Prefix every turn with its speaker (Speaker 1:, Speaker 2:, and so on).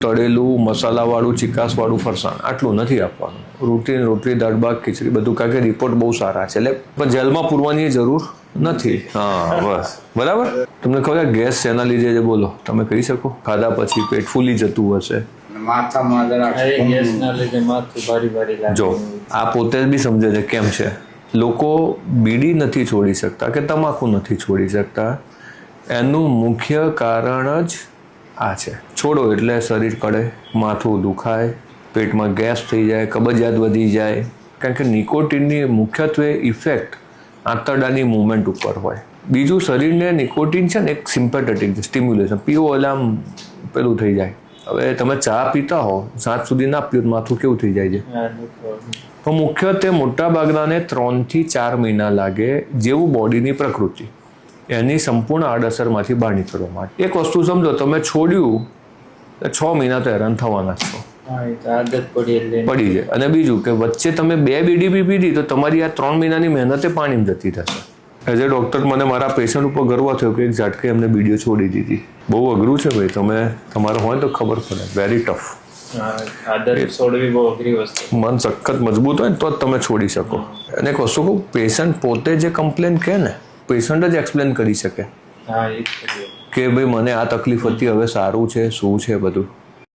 Speaker 1: તળેલું મસાલાવાળું ચિકાસવાળું ફરસાણ આટલું નથી આપવાનું. રૂટીન રોટલી દાળ ભાત ખીચડી બધું, કારણ કે રિપોર્ટ બહુ સારા છે એટલે પણ જેલમાં પૂરવાની જરૂર નથી. હા બસ બરાબર. તમને ખબર ગેસ શેના લીધે છે બોલો? તમે કહી શકો? ખાધા પછી પેટ ફૂલી જતું હશે. જો આ પોતે બી સમજે છે કેમ છે. લોકો બીડી નથી છોડી શકતા કે તમાકુ નથી છોડી શકતા, એનું મુખ્ય કારણ જ આ છે. છોડો એટલે શરીર કળે, માથું દુખાય, પેટમાં ગેસ થઈ જાય, કબજિયાત વધી જાય, કારણ કે નિકોટિનની મુખ્યત્વે ઇફેક્ટ આંતરડાની મૂવમેન્ટ ઉપર હોય. બીજું, શરીરને નિકોટિન છે ને એક સિમ્પેથેટિક સ્ટિમ્યુલેશન, પીવો એટલે આમ પેલું થઈ જાય. હવે તમે ચા પીતા હો, સાંજ સુધી ના પીઓ માથું કેવું થઈ જાય છે. તો મુખ્યત્વે મોટા ભાગનાને 3 થી 4 મહિના લાગે, જેવું બોડીની પ્રકૃતિ એની સંપૂર્ણ આડઅસરમાંથી બહાર નીકળવા માટે. એક વસ્તુ સમજો, તમે છોડ્યું 6 મહિના તો હેરાન થવાના જ છો. પડી જાય. અને બીજું કે વચ્ચે તમે 2 બીડી બી પીધી તો તમારી આ 3 મહિનાની મહેનતે પાણીમાં જતી થશે. એઝ એ ડૉક્ટર મને મારા પેશન્ટ ઉપર ગર્વ થયો કે એક ઝાટકે એમને બીડીઓ છોડી દીધી. બહુ અઘરું છે ભાઈ, તમે તમારે હોય તો ખબર પડે. Very tough. મન સખત મજબૂત હોય ને તો જ તમે છોડી શકો. અને એક વસ્તુ કહું, પેશન્ટ પોતે જે કમ્પ્લેન કહે ને, પેશન્ટ જ એક્સપ્લેન કરી શકે કે ભાઈ મને આ તકલીફ હતી, હવે સારું છે, શું છે બધું.